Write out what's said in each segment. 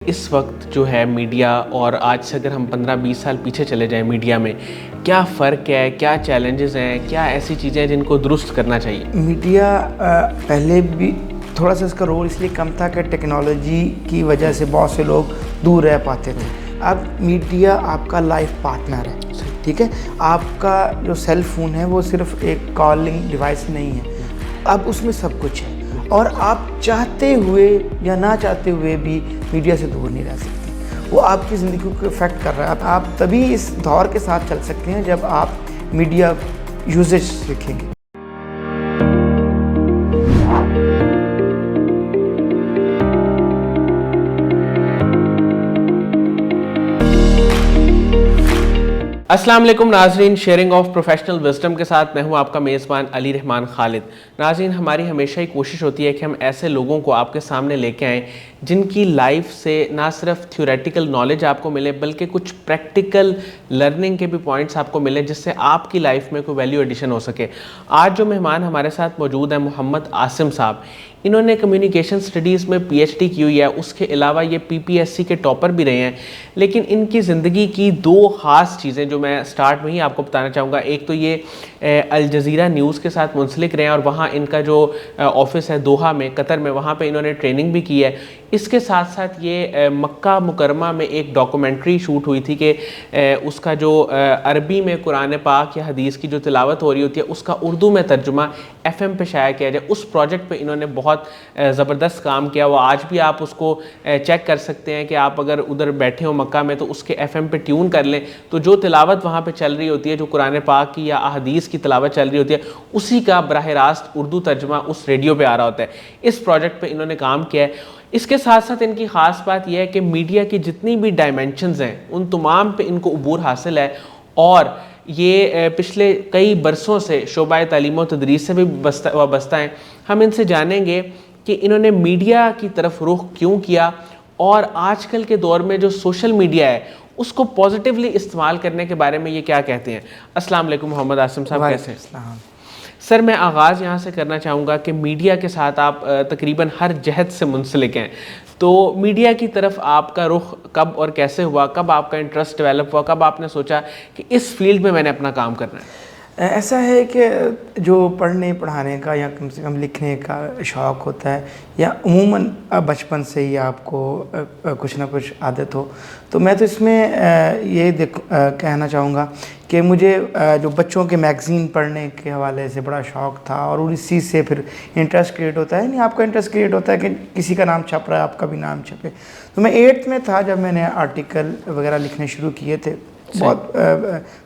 اس وقت جو ہے میڈیا اور آج سے اگر ہم 15-20 سال پیچھے چلے جائیں میڈیا میں کیا فرق ہے، کیا چیلنجز ہیں، کیا ایسی چیزیں ہیں جن کو درست کرنا چاہیے؟ میڈیا پہلے بھی تھوڑا سا اس کا رول اس لیے کم تھا کہ ٹیکنالوجی کی وجہ سے بہت سے لوگ دور رہ پاتے تھے. اب میڈیا آپ کا لائف پارٹنر ہے. ٹھیک ہے، آپ کا جو سیل فون ہے وہ صرف ایک کالنگ ڈیوائس نہیں ہے، اب اس میں سب کچھ ہے اور آپ چاہتے ہوئے یا نہ چاہتے ہوئے بھی میڈیا سے دور نہیں رہ سکتے. وہ آپ کی زندگی کو افیکٹ کر رہا ہے. آپ تبھی اس دور کے ساتھ چل سکتے ہیں جب آپ میڈیا یوزیج سیکھیں گے. السلام علیکم ناظرین، شیئرنگ آف پروفیشنل وزڈم کے ساتھ میں ہوں آپ کا میزبان علی رحمان خالد. ناظرین، ہماری ہمیشہ ہی کوشش ہوتی ہے کہ ہم ایسے لوگوں کو آپ کے سامنے لے کے آئیں جن کی لائف سے نہ صرف تھیوریٹیکل نالج آپ کو ملے بلکہ کچھ پریکٹیکل لرننگ کے بھی پوائنٹس آپ کو ملے جس سے آپ کی لائف میں کوئی ویلیو ایڈیشن ہو سکے. آج جو مہمان ہمارے ساتھ موجود ہیں محمد عاصم صاحب، انہوں نے کمیونیکیشن سٹڈیز میں پی ایچ ڈی کی ہوئی ہے. اس کے علاوہ یہ پی پی ایس سی کے ٹاپر بھی رہے ہیں. لیکن ان کی زندگی کی دو خاص چیزیں جو میں سٹارٹ میں ہی آپ کو بتانا چاہوں گا، ایک تو یہ الجزیرہ نیوز کے ساتھ منسلک رہے ہیں اور وہاں ان کا جو آفس ہے دوحہ میں قطر میں، وہاں پہ انہوں نے ٹریننگ بھی کی ہے. اس کے ساتھ ساتھ یہ مکہ مکرمہ میں ایک ڈاکومنٹری شوٹ ہوئی تھی کہ اس کا جو عربی میں قرآن پاک یا حدیث کی جو تلاوت ہو رہی ہوتی ہے اس کا اردو میں ترجمہ ایف ایم پہ شائع کیا جائے. اس پروجیکٹ پہ انہوں نے بہت زبردست کام کیا. وہ آج بھی آپ اس کو چیک کر سکتے ہیں کہ آپ اگر ادھر بیٹھے ہو مکہ میں تو اس کے ایف ایم پہ ٹیون کر لیں تو جو تلاوت وہاں پہ چل رہی ہوتی ہے، جو قرآن پاک کی یا احادیث کی تلاوت چل رہی ہوتی ہے، اسی کا براہ راست اردو ترجمہ اس ریڈیو پہ آ رہا ہوتا ہے. اس پروجیکٹ پہ انہوں نے کام کیا ہے. اس کے ساتھ ساتھ ان کی خاص بات یہ ہے کہ میڈیا کی جتنی بھی ڈائمینشنز ہیں ان تمام پہ ان کو عبور حاصل ہے اور یہ پچھلے کئی برسوں سے شعبہ تعلیم و تدریس سے بھی وابستہ ہیں. ہم ان سے جانیں گے کہ انہوں نے میڈیا کی طرف رخ کیوں کیا اور آج کل کے دور میں جو سوشل میڈیا ہے اس کو پازیٹیولی استعمال کرنے کے بارے میں یہ کیا کہتے ہیں. السلام علیکم محمد عاصم صاحب، کیسے ہیں؟ سر، میں آغاز یہاں سے کرنا چاہوں گا کہ میڈیا کے ساتھ آپ تقریباً ہر جہت سے منسلک ہیں، تو میڈیا کی طرف آپ کا رخ کب اور کیسے ہوا؟ کب آپ کا انٹرسٹ ڈیولپ ہوا؟ کب آپ نے سوچا کہ اس فیلڈ میں نے اپنا کام کرنا ہے؟ ایسا ہے کہ جو پڑھنے پڑھانے کا یا کم سے کم لکھنے کا شوق ہوتا ہے یا عموماً بچپن سے ہی آپ کو کچھ نہ کچھ عادت ہو، تو میں تو اس میں یہ کہنا چاہوں گا کہ مجھے جو بچوں کے میگزین پڑھنے کے حوالے سے بڑا شوق تھا اور اسی سے پھر انٹرسٹ کریٹ ہوتا ہے. نہیں، آپ کا انٹرسٹ کریٹ ہوتا ہے کہ کسی کا نام چھپ رہا ہے، آپ کا بھی نام چھپے. تو میں 8th میں تھا جب میں نے آرٹیکل وغیرہ لکھنے شروع کیے تھے، بہت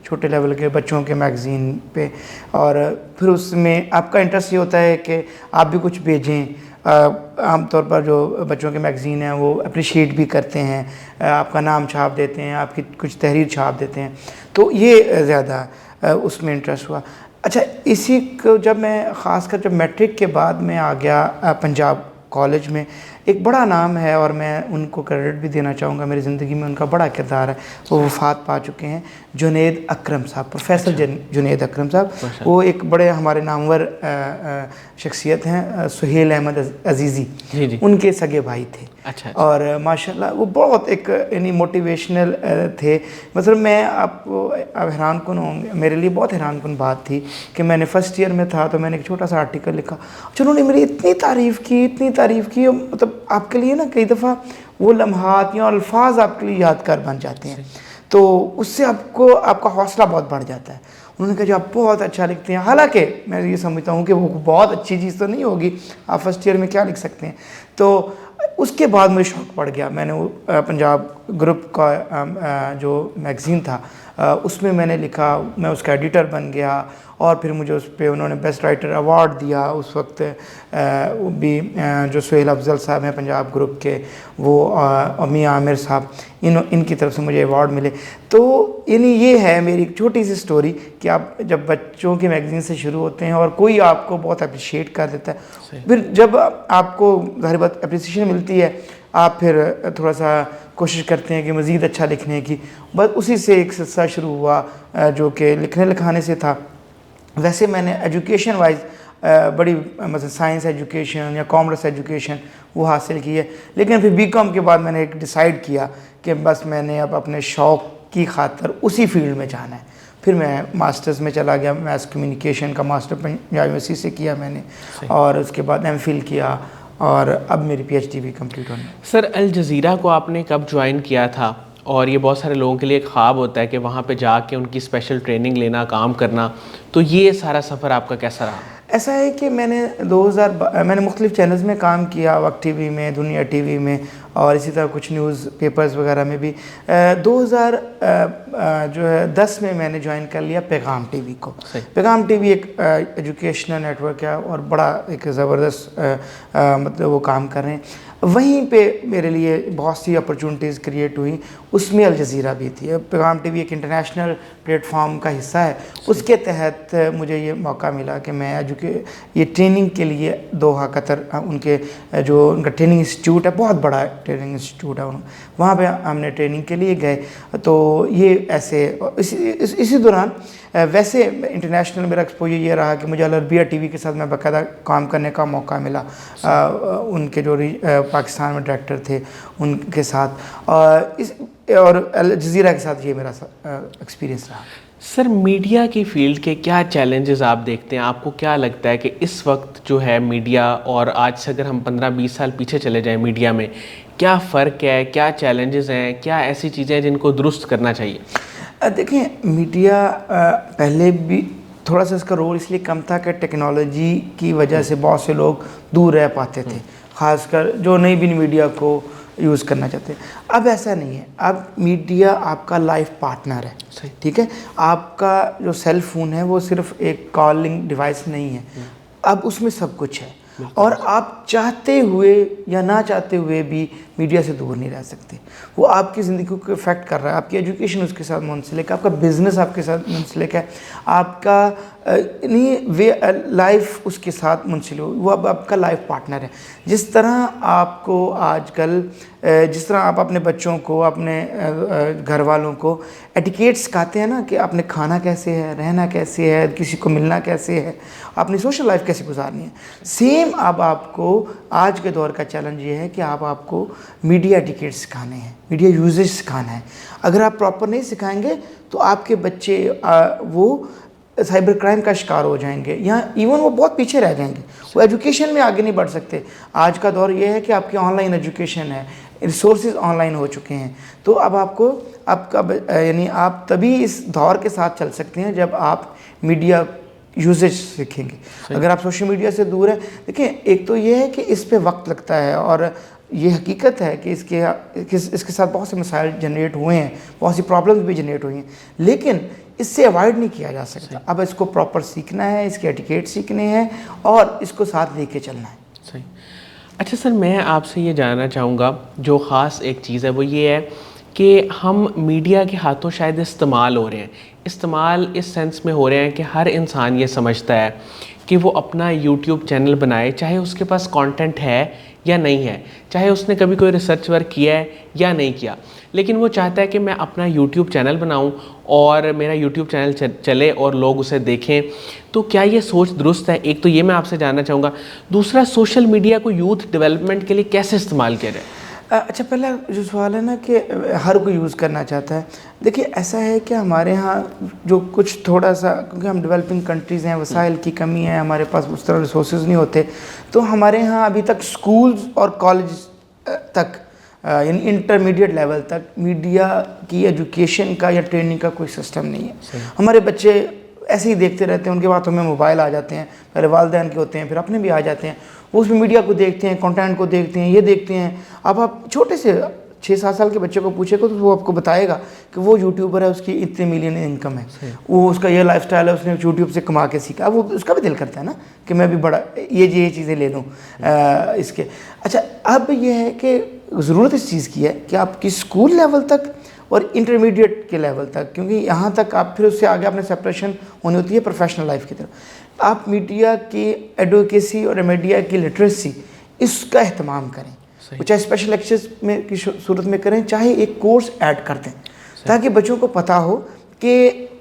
چھوٹے لیول کے بچوں کے میگزین پہ. اور پھر اس میں آپ کا انٹرسٹ یہ ہوتا ہے کہ آپ بھی کچھ بھیجیں. عام طور پر جو بچوں کے میگزین ہیں وہ اپریشیٹ بھی کرتے ہیں، آپ کا نام چھاپ دیتے ہیں، آپ کی کچھ تحریر چھاپ دیتے ہیں. تو یہ زیادہ اس میں انٹرسٹ ہوا. اچھا، اسی کو جب میں خاص کر جب میٹرک کے بعد میں آ گیا پنجاب کالج میں، ایک بڑا نام ہے اور میں ان کو کریڈٹ بھی دینا چاہوں گا، میری زندگی میں ان کا بڑا کردار ہے. وہ وفات پا چکے ہیں، جنید اکرم صاحب، پروفیسر جنید اکرم صاحب. وہ ایک بڑے ہمارے نامور شخصیت ہیں. سہیل احمد عزیزی ان کے سگے بھائی تھے. اور ماشاءاللہ وہ بہت ایک یعنی موٹیویشنل تھے. مطلب میں آپ کو حیران کن ہوں گے، میرے لیے بہت حیران کن بات تھی کہ میں نے فرسٹ ایئر میں تھا تو میں نے ایک چھوٹا سا آرٹیکل لکھا. انہوں نے میری اتنی تعریف کی، مطلب آپ کے لیے نا کئی دفعہ وہ لمحات یا الفاظ آپ کے لیے یادگار بن جاتے ہیں، تو اس سے آپ کا حوصلہ بہت بڑھ جاتا ہے. انہوں نے کہا جو آپ بہت اچھا لکھتے ہیں، حالانکہ میں یہ سمجھتا ہوں کہ وہ بہت اچھی چیز تو نہیں ہوگی، آپ فرسٹ ایئر میں کیا لکھ سکتے ہیں. تو اس کے بعد مجھے شوق پڑ گیا. میں نے پنجاب گروپ کا جو میگزین تھا اس میں نے لکھا، میں اس کا ایڈیٹر بن گیا اور پھر مجھے اس پہ انہوں نے بیسٹ رائٹر ایوارڈ دیا. اس وقت بھی جو سہیل افضل صاحب ہیں پنجاب گروپ کے، وہ میاں عامر صاحب، ان کی طرف سے مجھے ایوارڈ ملے. تو یعنی یہ ہے میری چھوٹی سی سٹوری کہ آپ جب بچوں کے میگزین سے شروع ہوتے ہیں اور کوئی آپ کو بہت اپریشیٹ کر دیتا ہے، پھر جب آپ کو ظاہر بات اپریسیشن ملتی ہے، آپ پھر تھوڑا سا کوشش کرتے ہیں کہ مزید اچھا لکھنے کی. بس اسی سے ایک سلسلہ شروع ہوا جو کہ لکھنے لکھانے سے تھا. ویسے میں نے ایجوکیشن وائز بڑی مثلا سائنس ایجوکیشن یا کامرس ایجوکیشن وہ حاصل کی ہے، لیکن پھر بی کام کے بعد میں نے ایک ڈیسائیڈ کیا کہ بس میں نے اب اپنے شوق کی خاطر اسی فیلڈ میں جانا ہے. پھر میں ماسٹرز میں چلا گیا، میس کمیونیکیشن کا ماسٹر پنجاب یونیورسٹی سے کیا میں نے، اور اس کے بعد ایم فل کیا، اور اب میری پی ایچ ڈی بھی کمپلیٹ ہونے. سر الجزیرہ کو آپ نے کب جوائن کیا تھا؟ اور یہ بہت سارے لوگوں کے لیے ایک خواب ہوتا ہے کہ وہاں پہ جا کے ان کی اسپیشل ٹریننگ لینا، کام کرنا، تو یہ سارا سفر آپ کا کیسا رہا؟ ایسا ہے کہ میں نے مختلف چینلز میں کام کیا، وقت ٹی وی میں، دنیا ٹی وی میں، اور اسی طرح کچھ نیوز پیپرز وغیرہ میں بھی. 2010 میں نے جوائن کر لیا پیغام ٹی وی کو. پیغام ٹی وی ایک ایجوکیشنل نیٹ ورک ہے اور بڑا ایک زبردست مطلب وہ کام کر رہے ہیں. وہیں پہ میرے لیے بہت سی اپرچونٹیز کریٹ ہوئیں، اس میں الجزیرہ بھی تھی. پیغام ٹی وی ایک انٹرنیشنل پلیٹ فارم کا حصہ ہے، اس کے تحت مجھے یہ موقع ملا کہ میں یہ ٹریننگ کے لیے دوحہ قطر، ان کا ٹریننگ انسٹیٹیوٹ ہے، بہت بڑا ٹریننگ انسٹیٹیوٹ ہے، وہاں پہ ہم نے ٹریننگ کے لیے گئے. تو یہ ایسے اسی دوران ویسے انٹرنیشنل میرا ایکسپوجر یہ رہا کہ مجھے العربیہ ٹی وی کے ساتھ میں باقاعدہ کام کرنے کا موقع ملا، ان کے جو پاکستان میں ڈائریکٹر تھے ان کے ساتھ، اور الجزیرہ کے ساتھ یہ میرا ایکسپیرینس رہا. سر میڈیا کی فیلڈ کے کیا چیلنجز آپ دیکھتے ہیں؟ آپ کو کیا لگتا ہے کہ اس وقت جو ہے میڈیا اور آج سے اگر ہم 15-20 سال پیچھے چلے جائیں میڈیا میں، کیا فرق ہے، کیا چیلنجز ہیں، کیا ایسی چیزیں ہیں جن کو درست کرنا چاہیے؟ دیکھیں میڈیا پہلے بھی تھوڑا سا اس کا رول اس لیے کم تھا کہ ٹیکنالوجی کی وجہ سے بہت سے لوگ دور رہ پاتے تھے، خاص کر جو نئی بین میڈیا کو یوز کرنا چاہتے ہیں. اب ایسا نہیں ہے، اب میڈیا آپ کا لائف پارٹنر ہے. ٹھیک ہے، آپ کا جو سیل فون ہے وہ صرف ایک کالنگ ڈیوائس نہیں ہے، اب اس میں سب کچھ ہے، اور آپ چاہتے ہوئے یا نہ چاہتے ہوئے بھی میڈیا سے دور نہیں رہ سکتے. وہ آپ کی زندگی کو افیکٹ کر رہا ہے، آپ کی ایجوکیشن اس کے ساتھ منسلک ہے، آپ کا بزنس آپ کے ساتھ منسلک ہے، آپ کا لائف اس کے ساتھ منسلک ہو، وہ اب آپ کا لائف پارٹنر ہے. جس طرح آپ کو آج کل جس طرح آپ اپنے بچوں کو، اپنے گھر والوں کو ایٹیکیٹ سکھاتے ہیں نا کہ آپ نے کھانا کیسے ہے، رہنا کیسے ہے، کسی کو ملنا کیسے ہے، اپنی سوشل لائف کیسے گزارنی ہے، سیم اب آپ کو آج کے دور کا چیلنج یہ ہے کہ آپ کو میڈیا ایٹیکیٹ سکھانے ہیں، میڈیا یوزیج سکھانا ہے. اگر آپ پراپر نہیں سکھائیں گے تو آپ کے بچے وہ سائبر کرائم کا شکار ہو جائیں گے، یا ایون وہ بہت پیچھے رہ جائیں گے، وہ ایجوکیشن میں آگے نہیں بڑھ سکتے. آج کا دور یہ ہے کہ آپ کی آن لائن ایجوکیشن ہے، ریسورسز آن لائن ہو چکے ہیں. تو اب یعنی آپ تبھی اس دور کے ساتھ چل سکتے ہیں جب آپ میڈیا یوزیج سیکھیں گے. اگر آپ سوشل میڈیا سے دور ہیں، دیکھیں ایک تو یہ ہے کہ اس پہ وقت لگتا ہے، اور یہ حقیقت ہے کہ اس کے ساتھ بہت سے مسائل جنریٹ ہوئے ہیں، بہت سی پرابلمز بھی جنریٹ ہوئی ہیں، لیکن اس سے اوائڈ نہیں کیا جا سکتا. اب اس کو پراپر سیکھنا ہے، اس کے ایٹیکیٹ سیکھنے ہیں، اور اس کو ساتھ لے کے چلنا ہے. صحیح. اچھا سر، میں آپ سے یہ جاننا چاہوں گا، جو خاص ایک چیز ہے وہ یہ ہے کہ ہم میڈیا کے ہاتھوں شاید استعمال ہو رہے ہیں. استعمال اس سینس میں ہو رہے ہیں کہ ہر انسان یہ سمجھتا ہے کہ وہ اپنا یوٹیوب چینل بنائے، چاہے اس کے پاس کانٹینٹ ہے یا نہیں ہے، چاہے اس نے کبھی کوئی ریسرچ ورک کیا ہے یا نہیں کیا، لیکن وہ چاہتا ہے کہ میں اپنا یوٹیوب چینل بناؤں اور میرا یوٹیوب چینل چلے اور لوگ اسے دیکھیں. تو کیا یہ سوچ درست ہے؟ ایک تو یہ میں آپ سے جاننا چاہوں گا. دوسرا، سوشل میڈیا کو یوتھ ڈیولپمنٹ کے لیے کیسے استعمال کیا جائے؟ اچھا، پہلا جو سوال ہے نا کہ ہر کوئی یوز کرنا چاہتا ہے. دیکھیے ایسا ہے کہ ہمارے ہاں جو کچھ تھوڑا سا، کیونکہ ہم ڈیولپنگ کنٹریز ہیں، وسائل کی کمی ہے، ہمارے پاس اس طرح ریسورسز نہیں ہوتے، تو ہمارے ہاں ابھی تک سکولز اور کالج تک، یعنی انٹرمیڈیٹ لیول تک میڈیا کی ایجوکیشن کا یا ٹریننگ کا کوئی سسٹم نہیں ہے. ہمارے بچے ایسے ہی دیکھتے رہتے ہیں، ان کے ہاتھوں میں موبائل آ جاتے ہیں، پہلے والدین کے ہوتے ہیں، پھر اپنے بھی آ جاتے ہیں، وہ اس میں میڈیا کو دیکھتے ہیں، کنٹینٹ کو دیکھتے ہیں، یہ دیکھتے ہیں. اب آپ چھوٹے سے 6-7 سال کے بچے کو پوچھے گا تو وہ آپ کو بتائے گا کہ وہ یوٹیوبر ہے، اس کی اتنے ملین انکم ہے، وہ اس کا یہ لائف سٹائل ہے، اس نے یوٹیوب سے کما کے سیکھا. وہ اس کا بھی دل کرتا ہے نا کہ میں بھی بڑا یہ چیزیں لے لوں اس کے. اچھا، اب یہ ہے کہ ضرورت اس چیز کی ہے کہ آپ کی اسکول لیول تک اور انٹرمیڈیٹ کے لیول تک، کیونکہ یہاں تک آپ پھر اس سے آگے اپنے سپریشن ہونی ہوتی ہے پروفیشنل لائف کی طرف. آپ میڈیا کی ایڈوکیسی اور میڈیا کی لٹریسی اس کا اہتمام کریں، چاہے اسپیشل لیکچرز میں کی صورت میں کریں، چاہے ایک کورس ایڈ کر دیں، تاکہ بچوں کو پتہ ہو کہ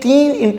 3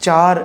4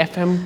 FM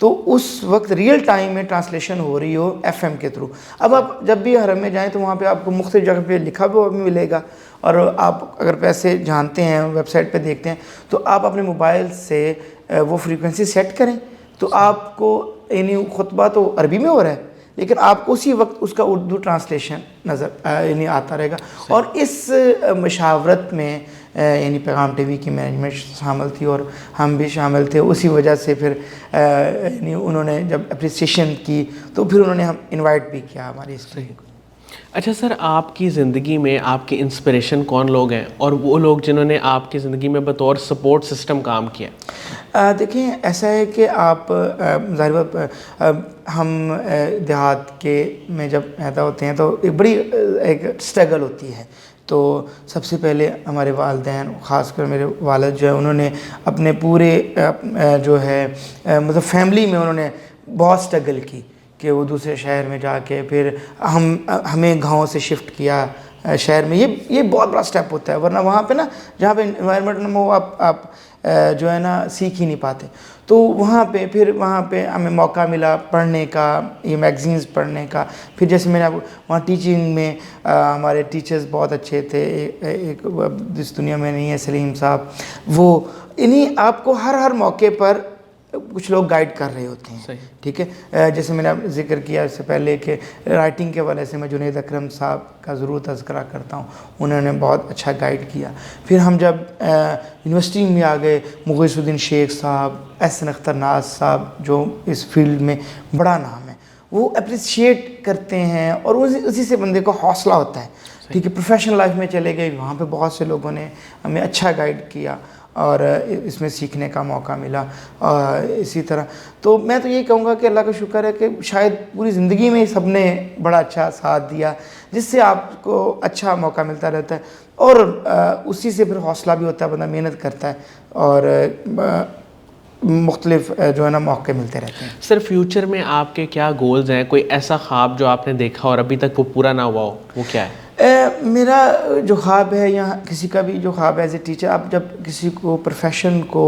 تو اس وقت ریئل ٹائم میں ٹرانسلیشن ہو رہی ہو FM کے تھرو. اب آپ جب بھی حرم میں جائیں تو وہاں پہ آپ کو مختلف جگہ پہ لکھا ہوا بھی ملے گا, اور آپ اگر پیسے جانتے ہیں ویب سائٹ پہ دیکھتے ہیں تو آپ اپنے موبائل سے وہ فریکوینسی سیٹ کریں تو آپ کو یعنی خطبہ تو عربی میں ہو رہا ہے لیکن آپ کو اسی وقت اس کا اردو ٹرانسلیشن نظر یعنی آتا رہے گا. اور اس مشاورت میں یعنی پیغام ٹی وی کی مینجمنٹ شامل تھی اور ہم بھی شامل تھے. اسی وجہ سے پھر یعنی انہوں نے جب اپریسیشن کی تو پھر انہوں نے ہم انوائٹ بھی کیا ہماری اس ٹیم کو. اچھا سر, آپ کی زندگی میں آپ کے انسپریشن کون لوگ ہیں اور وہ لوگ جنہوں نے آپ کی زندگی میں بطور سپورٹ سسٹم کام کیا؟ دیکھیں ایسا ہے کہ آپ ظاہر بات ہم دیہات کے میں جب پیدا ہوتے ہیں تو ایک بڑی ایک اسٹرگل ہوتی ہے. تو سب سے پہلے ہمارے والدین, خاص کر میرے والد جو ہے, انہوں نے اپنے پورے جو ہے مطلب فیملی میں انہوں نے بہت اسٹرگل کی کہ وہ دوسرے شہر میں جا کے پھر ہمیں گاؤں سے شفٹ کیا شہر میں. یہ بہت بڑا سٹیپ ہوتا ہے, ورنہ وہاں پہ نا جہاں پہ انوائرمنٹ میں وہ آپ جو ہے نا سیکھ ہی نہیں پاتے. تو وہاں پہ ہمیں موقع ملا پڑھنے کا, یہ میگزینز پڑھنے کا. پھر جیسے میں نے وہاں ٹیچنگ میں ہمارے ٹیچرز بہت اچھے تھے. ایک جس دنیا میں نہیں ہے سلیم صاحب, وہ انہیں آپ کو ہر موقع پر کچھ لوگ گائیڈ کر رہے ہوتے ہیں. ٹھیک ہے, جیسے میں نے ذکر کیا اس سے پہلے کہ رائٹنگ کے حوالے سے میں جنید اکرم صاحب کا ضرور تذکرہ کرتا ہوں, انہوں نے بہت اچھا گائیڈ کیا. پھر ہم جب یونیورسٹی میں آ گئے, مغیث الدین شیخ صاحب, احسن اختر ناز صاحب جو اس فیلڈ میں بڑا نام ہے, وہ اپریشیٹ کرتے ہیں اور اسی سے بندے کو حوصلہ ہوتا ہے. ٹھیک ہے, پروفیشنل لائف میں چلے گئے, وہاں پہ بہت سے لوگوں نے ہمیں اچھا گائیڈ کیا اور اس میں سیکھنے کا موقع ملا. اسی طرح تو میں تو یہی کہوں گا کہ اللہ کا شکر ہے کہ شاید پوری زندگی میں سب نے بڑا اچھا ساتھ دیا, جس سے آپ کو اچھا موقع ملتا رہتا ہے اور اسی سے پھر حوصلہ بھی ہوتا ہے, بندہ محنت کرتا ہے اور مختلف جو ہے نا موقع ملتے رہتے ہیں. سر فیوچر میں آپ کے کیا گولز ہیں؟ کوئی ایسا خواب جو آپ نے دیکھا اور ابھی تک وہ پورا نہ ہوا ہو, وہ کیا ہے؟ میرا جو خواب ہے یا کسی کا بھی جو خواب ہے ایز اے ٹیچر, آپ جب کسی کو پروفیشن کو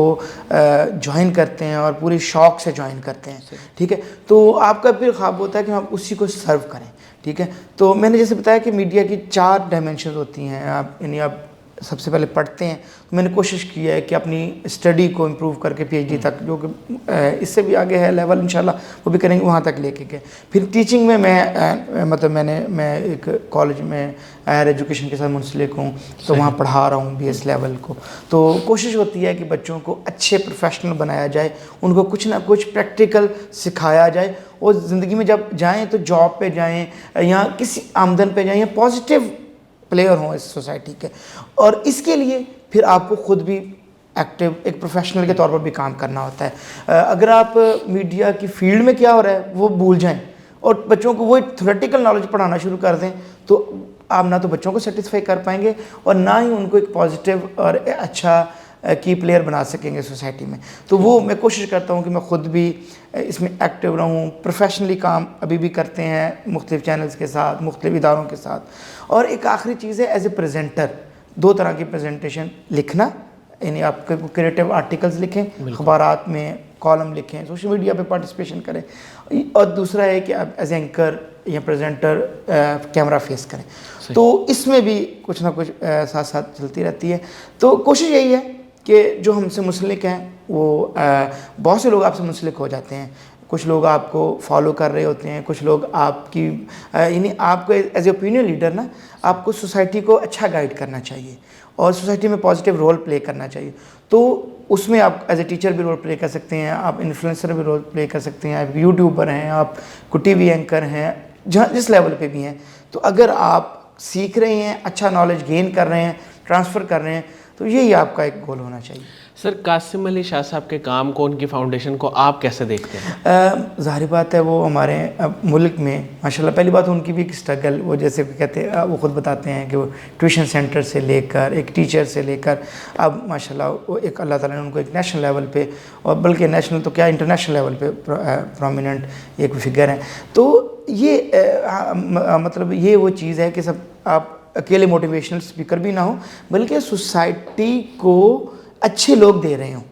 جوائن کرتے ہیں اور پوری شوق سے جوائن کرتے ہیں, ٹھیک ہے, تو آپ کا پھر خواب ہوتا ہے کہ آپ اسی کو سرو کریں. ٹھیک ہے, تو میں نے جیسے بتایا کہ میڈیا کی 4 ڈائمینشنز ہوتی ہیں. آپ یعنی آپ سب سے پہلے پڑھتے ہیں, تو میں نے کوشش کی ہے کہ اپنی اسٹڈی کو امپروو کر کے PhD تک, جو کہ اس سے بھی آگے ہے لیول انشاءاللہ وہ بھی کریں گے, وہاں تک لے کے گئے. پھر ٹیچنگ میں مطلب میں ایک کالج میں ہائر ایجوکیشن کے ساتھ منسلک ہوں, تو وہاں پڑھا رہا ہوں BS لیول کو. تو کوشش ہوتی ہے کہ بچوں کو اچھے پروفیشنل بنایا جائے, ان کو کچھ نہ کچھ پریکٹیکل سکھایا جائے, اور زندگی میں جب جائیں تو جاب پہ جائیں یا کسی آمدن پہ جائیں یا پازیٹیو پلیئر ہوں اس سوسائٹی کے. اور اس کے لیے پھر آپ کو خود بھی ایکٹیو ایک پروفیشنل کے طور پر بھی کام کرنا ہوتا ہے. اگر آپ میڈیا کی فیلڈ میں کیا ہو رہا ہے وہ بھول جائیں اور بچوں کو وہ تھیوریٹیکل نالج پڑھانا شروع کر دیں, تو آپ نہ تو بچوں کو سیٹسفائی کر پائیں گے اور نہ ہی ان کو ایک پازیٹیو اور اچھا کی پلیئر بنا سکیں گے سوسائٹی میں. تو وہ میں کوشش کرتا ہوں کہ میں خود بھی اس میں ایکٹیو رہوں. پروفیشنلی کام ابھی بھی کرتے ہیں مختلف چینلز کے ساتھ, مختلف اداروں کے ساتھ. اور ایک آخری چیز ہے ایز اے پریزنٹر, 2 طرح کی پریزنٹیشن, لکھنا یعنی آپ کریٹیو آرٹیکلز لکھیں, اخبارات میں کالم لکھیں, سوشل میڈیا پہ پارٹیسپیشن کریں, اور دوسرا ہے کہ آپ ایز اینکر یا پریزنٹر کیمرہ فیس کریں. تو اس میں بھی کچھ نہ کچھ ساتھ ساتھ چلتی رہتی ہے. تو کوشش یہی ہے کہ جو ہم سے منسلک ہیں وہ بہت سے لوگ آپ سے منسلک ہو جاتے ہیں, کچھ لوگ آپ کو فالو کر رہے ہوتے ہیں, کچھ لوگ آپ کی یعنی آپ کو ایز اے اوپینین لیڈر نا آپ کو سوسائٹی کو اچھا گائیڈ کرنا چاہیے اور سوسائٹی میں پازیٹیو رول پلے کرنا چاہیے. تو اس میں آپ ایز اے ٹیچر بھی رول پلے کر سکتے ہیں, آپ انفلوئنسر بھی رول پلے کر سکتے ہیں, آپ یوٹیوبر ہیں, آپ کو ٹی وی اینکر ہیں, جہاں جس لیول پہ بھی ہیں. تو اگر آپ سیکھ رہے ہیں, اچھا نالج گین کر رہے ہیں, ٹرانسفر کر رہے ہیں, تو یہی آپ کا ایک گول ہونا چاہیے. سر قاسم علی شاہ صاحب کے کام کو, ان کی فاؤنڈیشن کو آپ کیسے دیکھتے ہیں؟ ظاہر بات ہے وہ ہمارے ملک میں ماشاءاللہ, پہلی بات ان کی بھی ایک اسٹرگل, وہ جیسے کہتے ہیں وہ خود بتاتے ہیں کہ وہ ٹیوشن سینٹر سے لے کر ایک ٹیچر سے لے کر اب ماشاءاللہ وہ ایک اللہ تعالیٰ نے ان کو ایک نیشنل لیول پہ, اور بلکہ نیشنل تو کیا انٹرنیشنل لیول پہ پرومیننٹ ایک فگر ہیں. تو یہ مطلب یہ وہ چیز ہے کہ سب آپ اکیلے موٹیویشنل اسپیکر بھی نہ ہوں, بلکہ سوسائٹی کو اچھے لوگ دے رہے ہوں.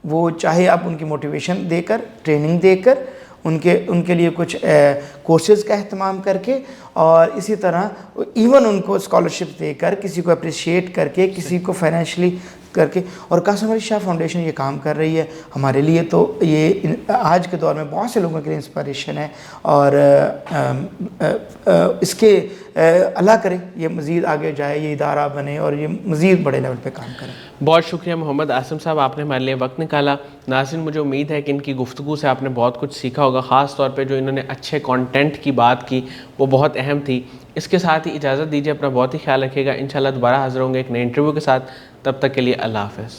وہ چاہے آپ ان کی موٹیویشن دے کر، ٹریننگ دے کر، ان کے لیے کچھ کورسز کا اہتمام کر کے، اور اسی طرح ایون ان کو اسکالرشپ دے کر، کسی کو اپریشیٹ کر کے، کسی کو فائنینشلی کر کے. اور قاسم علی شاہ فاؤنڈیشن یہ کام کر رہی ہے ہمارے لیے، تو یہ آج کے دور میں بہت سے لوگوں کے لیے انسپائریشن ہے. اور اس کے اللہ کرے یہ مزید آگے جائے، یہ ادارہ بنے اور یہ مزید بڑے لیول پہ کام کرے. بہت شکریہ محمد عاصم صاحب، آپ نے ہمارے لیے وقت نکالا. ناظرین، مجھے امید ہے کہ ان کی گفتگو سے آپ نے بہت کچھ سیکھا ہوگا، خاص طور پہ جو انہوں نے اچھے کانٹینٹ کی بات کی وہ بہت اہم تھی. اس کے ساتھ ہی اجازت دیجیے، اپنا بہت ہی خیال رکھیے گا. انشاءاللہ دوبارہ حاضر ہوں گے ایک نئے انٹرویو کے ساتھ. تب تک کے لیے اللہ حافظ.